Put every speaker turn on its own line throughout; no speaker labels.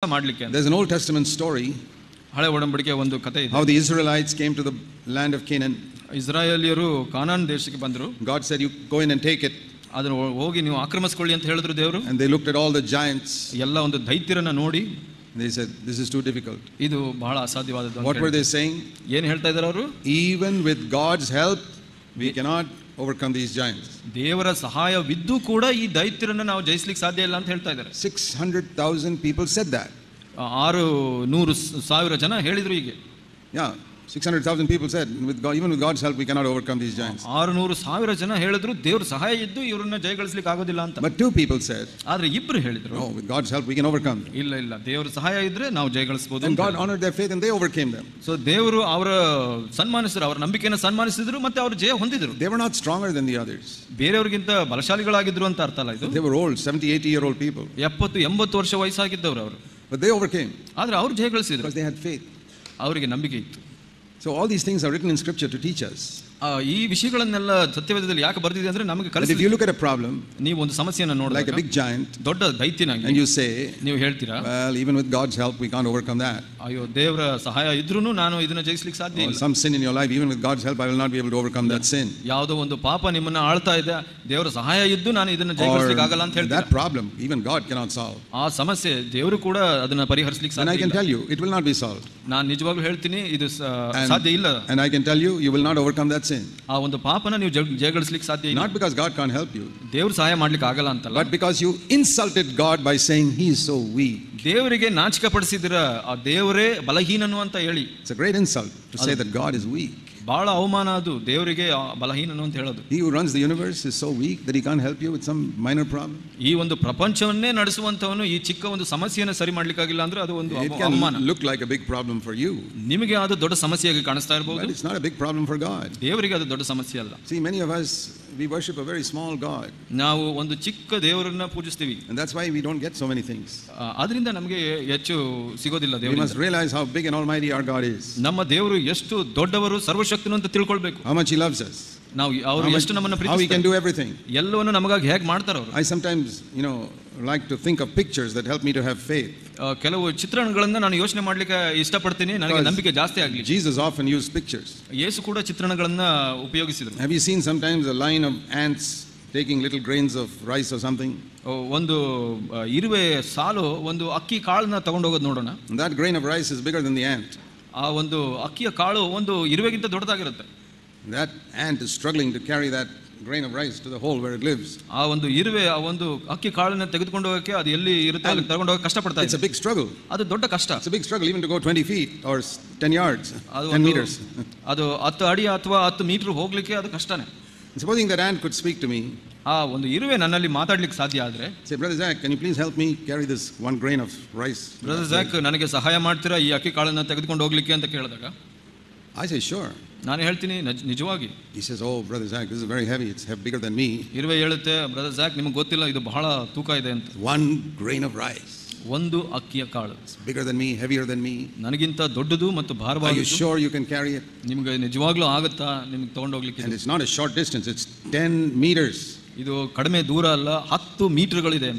ಮಾಡಲಿಕ್ಕೆ.
There's an Old Testament story
ಹಳೆ ಒಡಂಬಡಿಕೆಯ ಒಂದು ಕಥೆ ಇದೆ.
how the Israelites came to the land of Canaan.
ಇಸ್ರಾಯೇಲಿಯರು ಕಾನಾನ್ ದೇಶಕ್ಕೆ ಬಂದರು.
God said, you go in and take it.
ಅದನ್ನು ಹೋಗಿ ನೀವು ಆಕ್ರಮಿಸಿಕೊಳ್ಳಿ ಅಂತ ಹೇಳಿದ್ರು ದೇವರು.
And they looked at all the giants.
ಎಲ್ಲ ಒಂದು ದೈತ್ಯರನ್ನ ನೋಡಿ
They said, this is too difficult.
ಇದು ಬಹಳ ಅಸಾಧ್ಯವಾದದ್ದು.
What were they saying?
ಏನು ಹೇಳ್ತಾ ಇದ್ದಾರೆ ಅವರು?
Even with God's help we cannot overcome these giants.
ದೇವರ ಸಹಾಯವಿದ್ದು ಕೂಡ ಈ ದೈತ್ಯರನ್ನ ನಾವು ಜಯಿಸಲಿಕ್ಕೆ ಸಾಧ್ಯ ಇಲ್ಲ ಅಂತ ಹೇಳ್ತಾ ಇದ್ದಾರೆ.
600,000 people said that.
600,000 ಜನ ಹೇಳಿದ್ರು ಹೀಗೆ.
Yeah, 600,000 people said, even with God's help we cannot overcome these giants.
600,000 ಜನ ಹೇಳಿದ್ರು ದೇವರ ಸಹಾಯ ಇದ್ದು ಇವರನ್ನ ಜಯಗಳಿಸಲಿಕ್ಕೆ ಆಗೋದಿಲ್ಲ ಅಂತ.
But 2 people said,
ಆದ್ರೆ ಇಬ್ರು ಹೇಳಿದ್ರು,
no, with God's help we can overcome.
ಇಲ್ಲ ದೇವರ ಸಹಾಯ ಇದ್ರೆ ನಾವು ಜಯಗಳಿಸಬಹುದು.
And God honored their faith and they overcame them.
So ದೇವರು ಅವರ ಸನ್ಮಾನಿಸಿದ್ರು, ಅವರ ನಂಬಿಕೆಯನ್ನು ಸನ್ಮಾನಿಸಿದ್ರು ಮತ್ತೆ ಅವರು ಜಯ ಹೊಂದಿದ್ರು.
They were not stronger than the others.
ಬೇರೆಯವರಿಗಿಂತ ಬಲಶಾಲಿಗಳಾಗಿದ್ರು ಅಂತ ಅರ್ಥ ಅಲ್ಲ ಇದು.
They were old, 70-80-year-old people.
70-80 ವರ್ಷ ವಯಸ್ಸಾಗಿದ್ದವರು ಅವರು.
But they overcame.
ಆದ್ರೆ ಅವರು ಜಯಗಳಿಸಿದ್ರು
because they had faith.
ಅವರಿಗೆ ನಂಬಿಕೆ ಇತ್ತು.
So all these things are written in scripture to teach us.
ಈ ವಿಷಯಗಳನ್ನೆಲ್ಲ ಸತ್ಯವೇದದಲ್ಲಿ ಯಾಕೆ ಬರೆದಿದೆ ಅಂದ್ರೆ ನಮಗೆ
ಕಲಿಸಲಿಕ್ಕೆ. If you look at a problem,
ನೀವು ಒಂದು ಸಮಸ್ಯೆಯನ್ನು ನೋಡಿದಾಗ,
like a big giant,
ದೊಡ್ಡ ದೈತ್ಯನಾಗಿ,
and you say,
ನೀವು ಹೇಳ್ತೀರಾ,
well, even with God's help we can't overcome that.
ಅಯ್ಯೋ ದೇವರ ಸಹಾಯ ಇದ್ರೂನು ನಾನು ಇದನ್ನ ಜಯಿಸಲಿಕ್ಕೆ ಸಾಧ್ಯ ಇಲ್ಲ.
Some sin in your life, even with God's help I will not be able to overcome that sin.
ಯಾವುದೋ ಒಂದು ಪಾಪ ನಿಮ್ಮನ್ನ ಆಳ್ತಾ ಇದೆ, ದೇವರ ಸಹಾಯ ಇದ್ದು ನಾನು ಇದನ್ನ ಜಯಿಸಲಿಕ್ಕೆ ಆಗಲ್ಲ ಅಂತ ಹೇಳ್ತೀರಾ.
That problem even God cannot solve.
ಆ ಸಮಸ್ಯೆ ದೇವರು ಕೂಡ ಅದನ್ನ ಪರಿಹರಿಸಲಿಕ್ಕೆ ಸಾಧ್ಯ ಇಲ್ಲ.
And I can tell you it will not be solved.
ನಾನು ನಿಜವಾಗ್ಲೂ ಹೇಳ್ತೀನಿ ಇದು ಸಾಧ್ಯ ಇಲ್ಲ.
And I can tell you you will not overcome that sin.
ಆ ಒಂದು ಪಾಪನ ನೀವು ಜಯಗಳಿಸಲಿಕ್ಕೆ ಸಾಧ್ಯ ಇಲ್ಲ.
Not because God can't help you.
ದೇವರು ಸಹಾಯ ಮಾಡ್ಲಿಕ್ಕೆ ಆಗಲ್ಲ ಅಂತಲ್ಲ.
But because you insulted God by saying he is so weak.
ದೇವರಿಗೆ ನಾಚಿಕೆ ಪಡಿಸಿದಿರ, ಆ ದೇವರೇ ಬಲಹೀನನು ಅಂತ ಹೇಳಿ.
It's a great insult to say that God is weak.
ಬಹಳ ಅವಮಾನ ಅದು, ದೇವರಿಗೆ ಬಲಹೀನನು ಅಂತ ಹೇಳೋದು.
He who runs the universe is so weak that he can't help you with some minor problem.
ಈ ಒಂದು ಪ್ರಪಂಚವನ್ನೇ ನಡೆಸುವಂತವನು ಈ ಚಿಕ್ಕ ಒಂದು ಸಮಸ್ಯೆಯನ್ನು ಸರಿ ಮಾಡ್ಲಿಕ್ಕಾಗಿಲ್ಲ ಅಂದ್ರೆ ಅದು ಒಂದು ಅವಮಾನ.
It can look like a big problem for you.
ನಿಮಗೆ ಅದು ದೊಡ್ಡ ಸಮಸ್ಯೆಯಾಗಿ ಕಾಣಿಸ್ತಾ ಇರಬಹುದು.
But it's not a big problem for God.
ದೇವರಿಗೆ ಅದು ದೊಡ್ಡ ಸಮಸ್ಯೆ ಅಲ್ಲ.
See, many of us we worship a very small God.
ನಾವು ಒಂದು ಚಿಕ್ಕ ದೇವರನ್ನ ಪೂಜಿಸ್ತೀವಿ.
And that's why we don't get so many things.
ಅದರಿಂದ ನಮಗೆ ಹೆಚ್ಚು ಸಿಗೋದಿಲ್ಲ ದೇವರಿಂದ.
We must realize how big and almighty our God is.
ನಮ್ಮ ದೇವರು ಎಷ್ಟು ದೊಡ್ಡವರು, ಸರ್ವಶಕ್ತನು ಅಂತ ತಿಳ್ಕೊಳ್ಬೇಕು.
How much he loves us.
ನಾವು ಅವರು ಎಷ್ಟು ನಮ್ಮನ್ನು ಪ್ರೀತಿಸ್ತಾರೆ.
How he can do everything.
ಎಲ್ಲವನ್ನೂ ನಮಗಾಗಿ ಹೇಗೆ ಮಾಡ್ತಾರೆ ಅವರು.
I sometimes, like to think of pictures that help me to have faith.
ಕೆಲವು ಚಿತ್ರಣಗಳನ್ನ ನಾನು ಯೋಚನೆ ಮಾಡ್ಲಿಕ್ಕೆ ಇಷ್ಟಪಡ್ತೀನಿ, ನನಗೆ ನಂಬಿಕೆ ಜಾಸ್ತಿ ಆಗಲಿ.
Jesus often used pictures.
ಯೇಸು ಕೂಡ ಚಿತ್ರಣಗಳನ್ನ ಉಪಯೋಗಿಸಿದರು.
Have you seen sometimes a line of ants taking little grains of rice or something?
ಒಂದು ಇರುವೆ ಸಾಲು ಒಂದು ಅಕ್ಕಿ ಕಾಳನ್ನ ತಗೊಂಡು ಹೋಗೋದು ನೋಡೋಣ.
That grain of rice is bigger than the ant.
ಆ ಒಂದು ಅಕ್ಕಿಯ ಕಾಳು ಒಂದು ಇರುವೆಗಿಂತ ದೊಡ್ಡದಾಗಿರುತ್ತೆ.
That ant is struggling to carry that grain of rice to the hole where it lives.
ಆ ಒಂದು ಇರುವೆ ಆ ಒಂದು ಅಕ್ಕಿ ಕಾಳನ್ನ ತೆಗೆದುಕೊಂಡು ಹೋಗಕ್ಕೆ ಅದು ಎಲ್ಲಿ ಇರುತ್ತೆ ಅಲ್ಲಿ ತಗೊಂಡು ಹೋಗಕ್ಕೆ ಕಷ್ಟಪಡ್ತಾ ಇದೆ.
It's a big struggle.
ಅದು ದೊಡ್ಡ ಕಷ್ಟ.
It's a big struggle even to go 20 feet or 10 yards, 10 meters.
ಅದು 10 ಅಡಿ ಅಥವಾ 10 ಮೀಟರ್ ಹೋಗ್ಲಿಕ್ಕೆ ಅದು ಕಷ್ಟನೇ.
Supposing that ant could speak to me.
ಆ ಒಂದು ಇರುವೆ ನನ್ನಲ್ಲಿ ಮಾತಾಡ್ಲಿಕ್ಕೆ ಸಾಧ್ಯ ಆದ್ರೆ,
say, Brother Zach, can you please help me carry this 1 grain of rice?
Brother Zach, ನನಗೆ ಸಹಾಯ ಮಾಡ್ತೀರಾ ಈ ಅಕ್ಕಿ ಕಾಳನ್ನ ತೆಗೆದುಕೊಂಡು ಹೋಗ್ಲಿಕ್ಕೆ ಅಂತ ಕೇಳಿದಾಗ,
I say sure.
ನಾನು ಹೇಳ್ತೀನಿ ನಿಜವಾಗಿ.
He says, oh Brother Zach, this is very heavy, it's bigger than me.
ಇರುವೆ ಹೇಳುತ್ತೆ, Brother Zach, ನಿಮಗೆ ಗೊತ್ತಿಲ್ಲ ಇದು ಬಹಳ ತೂಕ ಇದೆ ಅಂತ.
1 grain of rice.
ಒಂದು ಅಕ್ಕಿಯ ಕಾಳು.
It's bigger than me, heavier than me.
ನನಗಿಂತ ದೊಡ್ಡದು ಮತ್ತು ಭಾರವಾದದ್ದು.
Are you sure you can carry it?
ನಿಮಗೆ ನಿಜವಾಗ್ಲೂ ಆಗುತ್ತಾ ನಿಮಗೆ ತಗೊಂಡು ಹೋಗ್ಲಿಕ್ಕೆ?
And it's not a short distance, it's 10 meters.
ಇದು ಕಡಿಮೆ ದೂರ ಅಲ್ಲ, 10 ಮೀಟರ್ಗಳಿದೆ.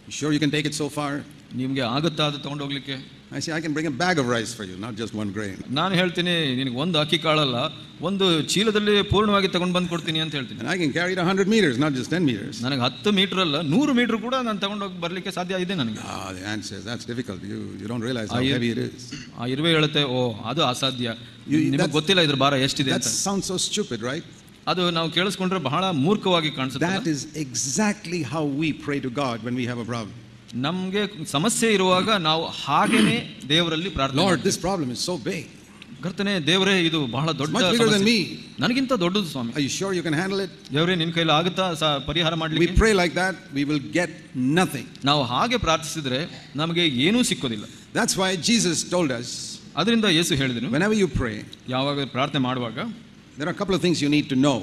You sure you can take it so far?
ನಿಮಗೆ ಆಗುತ್ತಾ ಅದು ತಗೊಂಡು ಹೋಗ್ಲಿಕ್ಕೆ?
I say, I can bring a bag of rice for you, not just 1 grain.
ನಾನು ಹೇಳ್ತೀನಿ, ನಿನಗೆ ಒಂದು ಅಕ್ಕಿ ಕಾಳಲ್ಲ, ಒಂದು ಚೀಲದಲ್ಲಿ ಪೂರ್ಣವಾಗಿ ತಗೊಂಡು ಬಂದು ಕೊಡ್ತೀನಿ ಅಂತ ಹೇಳ್ತೀನಿ.
And I can carry it 100 meters, not just 10 meters.
ನನಗೆ 10 ಮೀಟರ್ ಅಲ್ಲ, 100 ಮೀಟರ್ ಕೂಡ ನಾನು ತಗೊಂಡು ಹೋಗಿ ಬರ್ಲಿಕ್ಕೆ ಸಾಧ್ಯ ಇದೆ ನನಗೆ.
The ant says, that's difficult. You don't realize how heavy it is.
ಆ ಇರುವೆ ಹೇಳುತ್ತೆ, ಓ ಅದು ಅಸಾಧ್ಯ, ನಿಮಗೆ ಗೊತ್ತಿಲ್ಲ ಇದ್ರ ಭಾರ ಎಷ್ಟಿದೆ ಅಂತ.
That sounds so stupid, right?
ಅದು ನಾವು ಕೇಳಿಸ್ಕೊಂಡ್ರೆ ಬಹಳ ಮೂರ್ಖವಾಗಿ ಕಾಣಿಸುತ್ತೆ.
That is exactly how we pray to God when we have a problem.
ನಮಗೆ ಸಮಸ್ಯೆ ಇರುವಾಗ ನಾವು ಹಾಗೇನೆ ದೇವರಲ್ಲಿ ಪ್ರಾರ್ಥನೆ
Lord, this problem is so big.
ಕರ್ತನೇ, ದೇವರೇ ಇದು ಬಹಳ ದೊಡ್ಡ ಸಮಸ್ಯೆ, ನನಗಿಂತ ದೊಡ್ಡದು ಸ್ವಾಮಿ.
Are you sure you can handle it?
ದೇವರೇ ನಿನ್ನ ಕೈಲಿ ಆಗುತ್ತಾ ಪರಿಹಾರ ಮಾಡಲಿಕ್ಕೆ?
We pray like that, we will get nothing.
ನಾವು ಹಾಗೆ ಪ್ರಾರ್ಥಿಸಿದ್ರೆ ನಮಗೆ ಏನೂ ಸಿಕ್ಕೋದಿಲ್ಲ.
That's why Jesus told us,
ಅದರಿಂದ ಯೇಸು ಹೇಳಿದನು,
whenever you pray,
ಯಾವಾಗ ಪ್ರಾರ್ಥನೆ ಮಾಡುವಾಗ
there are a couple of things you need to know.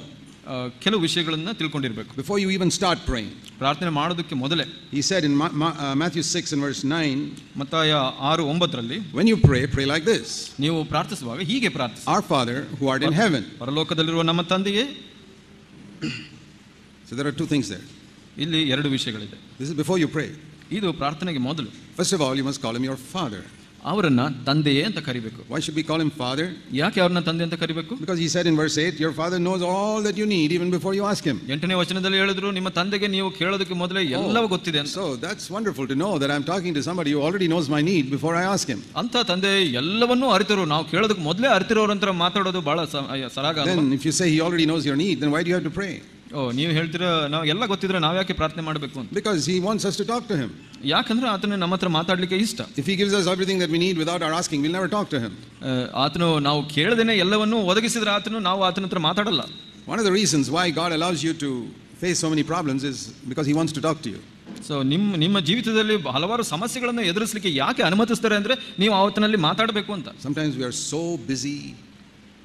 ಕೆಲವು ವಿಷಯಗಳನ್ನು ತಿಳ್ಕೊಂಡಿರಬೇಕು
before you even start praying.
ಪ್ರಾರ್ಥನೆ ಮಾಡೋದಕ್ಕೆ ಮೊದಲೇ
He said in Matthew 6 and verse 9,
ಮತ್ತಾಯ 6:9ರಲ್ಲಿ,
when you pray like this.
ನೀವು ಪ್ರಾರ್ಥಿಸುವಾಗ ಹೀಗೆ ಪ್ರಾರ್ಥಿಸಿ,
Our Father who art in heaven.
ಪರಲೋಕದಲ್ಲಿರುವ ನಮ್ಮ ತಂದೆಯೇ.
So there are 2 things there.
ಇಲ್ಲಿ 2 ವಿಷಯಗಳಿದೆ.
This is before you pray.
ಇದು ಪ್ರಾರ್ಥನೆಗೆ ಮೊದಲು.
First of all, you must call him your father.
ಅವರನ್ನ ತಂದೆಯೇ ಅಂತ ಕರಿಬೇಕು.
Why should we call him father?
ಯಾಕೆ ಅವ್ರನ್ನ ತಂದೆ ಅಂತ ಕರಿಬೇಕು?
Because he said in verse 8, your father knows all that you need even before you ask him.
8ನೇ ವಚನದಲ್ಲಿ ಹೇಳಿದ್ರು, ನಿಮ್ಮ ತಂದೆಗೆ ನೀವು ಕೇಳೋದಕ್ಕೆ ಮೊದಲೇ ಎಲ್ಲವೂ ಗೊತ್ತಿದೆ ಅಂತ.
So that's wonderful to know that I'm talking to somebody who already knows my need before I ask him.
ಅಂತ ತಂದೆ ಎಲ್ಲವನ್ನೂ ಅರಿತಿರೋ, ನಾವು ಕೇಳೋದಕ್ಕೆ ಮೊದಲೇ ಅರಿತಿರೋರಂತ ಮಾತಾಡೋದು ಬಹಳ ಸರಾಗ.
Then if you say he already knows your need, then why do you have to pray?
ನೀವು ಹೇಳ್ತೀರಾ ನಾವು ಎಲ್ಲ ಗೊತ್ತಿದ್ರೆ ನಾವು ಯಾಕೆ ಪ್ರಾರ್ಥನೆ ಮಾಡಬೇಕು ಅಂತ?
Because he wants us to talk to him.
ಯಾಕಂದ್ರೆ ಆತನ ನಮ್ಮ ಹತ್ರ ಮಾತಾಡ್ಲಿಕ್ಕೆ ಇಷ್ಟ.
If he gives us everything that we need without our asking, we'll never talk to him.
ಆತನು ನಾವು ಕೇಳದೇನೆ ಎಲ್ಲವನ್ನೂ ಒದಗಿಸಿದ್ರೆ ನಾವು ಆತನ ಹತ್ರ ಮಾತಾಡಲ್ಲ.
One of the reasons why God allows you to face so many problems is because he wants to talk to you.
So ನಿಮ್ಮ ಜೀವಿತದಲ್ಲಿ ಹಲವಾರು ಸಮಸ್ಯೆಗಳನ್ನು ಎದುರಿಸಲಿಕ್ಕೆ ಯಾಕೆ ಅನುಮತಿಸ್ತಾರೆ ಅಂದ್ರೆ ನೀವು ಆತನಲ್ಲಿ ಮಾತಾಡಬೇಕು ಅಂತ.
Sometimes we are so busy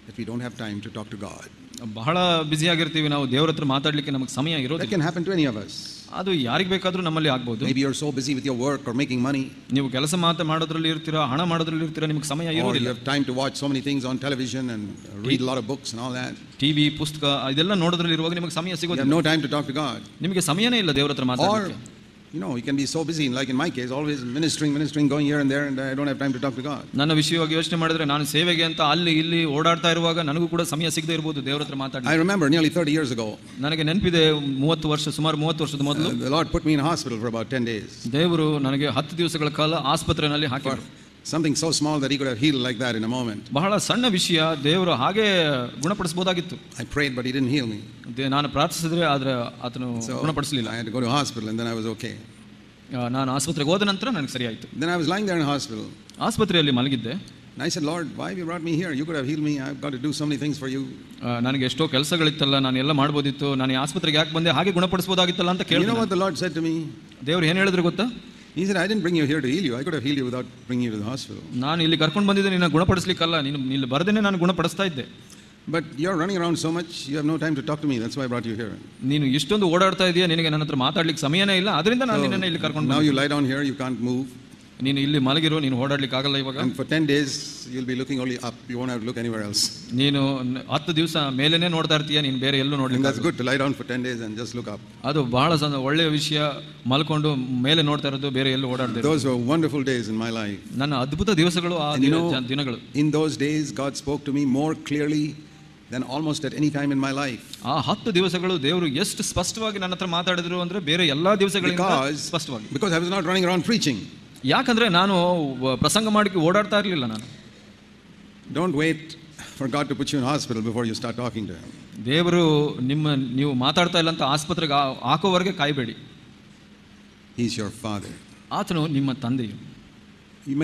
that we don't have time to talk to God.
ಬಹಳ ಬ್ಯುಸಿ ಆಗಿರ್ತೀವಿ, ನಾವು ದೇವರ ಹತ್ರ ಮಾತಾಡ್ಲಿಕ್ಕೆ ನಮಗೆ ಸಮಯ ಇರೋದು.
That can happen to any of us.
ಅದು ಯಾರಿಗೆ ಬೇಕಾದ್ರೂ ನಮ್ಮಲ್ಲಿ ಆಗ್ಬಹುದು.
Maybe you're so busy with your work or making money.
ನೀವು ಕೆಲಸ ಮಾಡೋದ್ರಲ್ಲಿ ಇರ್ತೀರಾ, ಹಣ ಮಾಡೋದ್ರಲ್ಲಿ ಇರ್ತೀರಾ, ನಿಮಗೆ ಸಮಯ ಇರೋದಿಲ್ಲ.
Or you have time to watch so many things on television and read a lot of books and all that.
TV, ಪುಸ್ತಕ ಇದೆಲ್ಲ ನೋಡೋದ್ರಲ್ಲಿ ಇರುವಾಗ ನಿಮಗೆ ಸಮಯ ಸಿಗೋದಿಲ್ಲ.
You have no time to talk to God.
ನಿಮಗೆ ಸಮಯನೇ ಇಲ್ಲ ದೇವರ ಹತ್ರ ಮಾತಾಡಲಿಕ್ಕೆ.
You know, you can be so busy, like in my case, always ministering, going here and there, and I don't have time to talk to God.
ನನ್ನ ವಿಷಯವಾಗಿ ಯೋಚನೆ ಮಾಡಿದ್ರೆ ನಾನು ಸೇವೆಗೆ ಅಂತ ಅಲ್ಲಿ ಇಲ್ಲಿ ಓಡಾಡ್ತಾ ಇರುವಾಗ ನನಗೂ ಕೂಡ ಸಮಯ ಸಿಗದೇ ಇರಬಹುದು ದೇವರ ಹತ್ರ ಮಾತಾಡಲಿಕ್ಕೆ.
I remember nearly 30 years ago.
ನನಗೆ ನೆನಪಿದೆ, ಸುಮಾರು 30 ವರ್ಷದ ಮೊದಲು
The Lord put me in a hospital for about 10 days.
ದೇವರು ನನಗೆ 10 ದಿವಸಗಳ ಕಾಲ ಆಸ್ಪತ್ರೆಯಲ್ಲಿ ಹಾಕಿದರು.
Something so small that he could have healed like that in a moment.
ಬಹಳ ಸಣ್ಣ ವಿಷಯ, ದೇವರು ಹಾಗೆ ಗುಣಪಡಿಸಬಹುದಾಗಿತ್ತು.
I prayed but he didn't heal me.
ನಾನು ಪ್ರಾರ್ಥಿಸಿದ್ರೆ ಆದ್ರೆ ಆತನು ಗುಣಪಡಿಸಲಿಲ್ಲ.
I had to go to hospital and then I was okay.
ನಾನು ಆಸ್ಪತ್ರೆಗೆ ಹೋದ ನಂತರ ನನಗೆ ಸರಿ ಆಯಿತು.
Then I was lying there in hospital.
ಆಸ್ಪತ್ರೆಯಲ್ಲಿ ಮಲಗಿದ್ದೆ.
And I said, Lord, why have you brought me here? You could have healed me. I've got to do so many things for you.
ನನಗೆ ಎಷ್ಟೋ ಕೆಲಸಗಳಿತ್ತಲ್ಲ, ನಾನು ಎಲ್ಲ ಮಾಡಬಹುದಿತ್ತು, ನಾನು ಈ ಆಸ್ಪತ್ರೆಗೆ ಯಾಕೆ ಬಂದೆ, ಹಾಗೆ ಗುಣಪಡಿಸಬಹುದಾಗಿತ್ತಲ್ಲ ಅಂತ ಕೇಳಿದೆ.
You know what the Lord said to me?
ದೇವರು ಏನು ಹೇಳಿದ್ರು ಗೊತ್ತಾ?
He said, I didn't bring you here to heal you. I could have healed you without bringing you to the hospital.
ನಾನು ಇಲ್ಲಿ ಕರ್ಕೊಂಡು ಬಂದಿದ್ದೆ ನಿನ್ನ ಗುಣಪಡಿಸಲಿಕ್ಕಲ್ಲ, ನೀನು ಇಲ್ಲಿ ಬರದೇನೆ ನಾನು ಗುಣಪಡಿಸ್ತಾ ಇದ್ದೆ.
But you're running around so much, you have no time to talk to me. That's why I brought you here.
ನೀನು ಇಷ್ಟೊಂದು ಓಡಾಡ್ತಾ ಇದೀಯಾ, ನಿನಗೆ ನನ್ನ ಹತ್ರ ಮಾತಾಡ್ಲಿಕ್ಕೆ ಸಮಯನೇ ಇಲ್ಲ, ಅದರಿಂದ ನಾನು ನಿನ್ನನ್ನು ಇಲ್ಲಿ ಕರ್ಕೊಂಡು
ಬಂದೆ. Now you lie down here, you can't move.
ನೀನು ಇಲ್ಲಿ ಮಲಗಿರೋ, ನೀನು ಓಡಾಡ್ಲಿಕ್ಕೆ ಆಗಲ್ಲ ಇವಾಗ.
And for 10 days you'll be looking only up. You won't have to look anywhere else.
ನೀನು 10 ದಿವಸ ಮೇಲೇನೆ ನೋಡ್ತಾ ಇರ್ತೀಯ, ನೀನು ಬೇರೆ ಎಲ್ಲೂ ನೋಡ್ಲಿಕ್ಕೆ.
That's good to lie down for 10 days and just look up.
ಅದು ಬಹಳ ಒಳ್ಳೆಯ ವಿಷಯ, ಮಲ್ಕೊಂಡು ಮೇಲೆ ನೋಡ್ತಾ ಇರೋದು, ಬೇರೆ ಎಲ್ಲೂ ಓಡಾಡದೆ.
Those were wonderful days in my life.
ನನ್ನ ಅದ್ಭುತ ದಿವಸಗಳು ಆ ದಿನಗಳು.
In those days God spoke to me more clearly than almost at any time in my life.
ಆ 10 ದಿವಸಗಳು ದೇವರು ಎಷ್ಟು ಸ್ಪಷ್ಟವಾಗಿ ನನ್ನ ಹತ್ರ ಮಾತಾಡಿದ್ರು ಅಂದ್ರೆ ಬೇರೆ ಎಲ್ಲಾ ದಿವಸಗಳಿಂದ ಸ್ಪಷ್ಟವಾಗಿ.
Because I was not running around preaching.
ಯಾಕಂದ್ರೆ ನಾನು ಪ್ರಸಂಗ ಮಾಡಕ್ಕೆ ಓಡಾಡ್ತಾ ಇರಲಿಲ್ಲ ನಾನು.
Don't wait for God to put you in hospital before you start talking to him.
ದೇವರು ನೀವು ಮಾತಾಡ್ತಾ ಇಲ್ಲ ಅಂತ ಆಸ್ಪತ್ರೆಗೆ ಹಾಕೋವರೆಗೆ ಕಾಯಬೇಡಿ.
He is your father.
ಆತನು ನಿಮ್ಮ ತಂದೆಯು.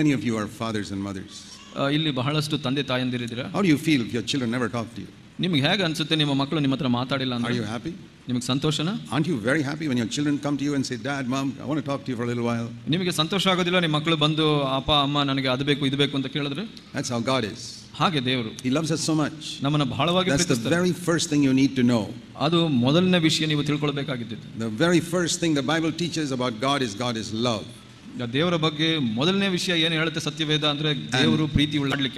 Many of you are fathers and mothers.
ಇಲ್ಲಿ ಬಹಳಷ್ಟು ತಂದೆ ತಾಯಂದಿರಿದ್ದೀರಾ.
How do you feel if your children never talk to you?
ನಿಮಗೆ ಹೇಗೆ ಅನ್ಸುತ್ತೆ ನಿಮ್ಮ ಮಕ್ಕಳು ನಿಮ್ಮ ಹತ್ರ ಮಾತಾಡಿಲ್ಲ ಅಂದ್ರೆ?
Are you happy?
ನಿಮಗೆ ಸಂತೋಷನಾ?
Aren't you very happy when your children come to you and say, Dad, Mom, I want to talk to you for a little while?
ನಿಮಗೆ ಸಂತೋಷ ಆಗೋದಿಲ್ಲ ನಿಮ್ಮ ಮಕ್ಕಳು ಬಂದು ಅಪ್ಪ ಅಮ್ಮ ನನಗೆ ಅದು ಬೇಕು ಇದು ಬೇಕು ಅಂತ ಕೇಳಿದ್ರೆ?
That's how God is.
ಹಾಗೆ ದೇವರು.
He loves us so much.
ನಮ್ಮನ್ನು ಬಹಳವಾಗಿ ಪ್ರೀತಿಸ್ತಾನೆ.
That's the very first thing you need to know.
ಅದು ಮೊದಲನೇ ವಿಷಯ ನೀವು ತಿಳ್ಕೊಳ್ಬೇಕಾಗಿದ್ದು.
The very first thing the Bible teaches about God is love.
ದೇವರ ಬಗ್ಗೆ ಮೊದಲನೇ ವಿಷಯ ಏನು ಹೇಳುತ್ತೆ ಸತ್ಯವೇದ ಅಂದ್ರೆ ದೇವರು ಪ್ರೀತಿ ಉಳ್ಳಾಡ್ಲಿಕ್ಕೆ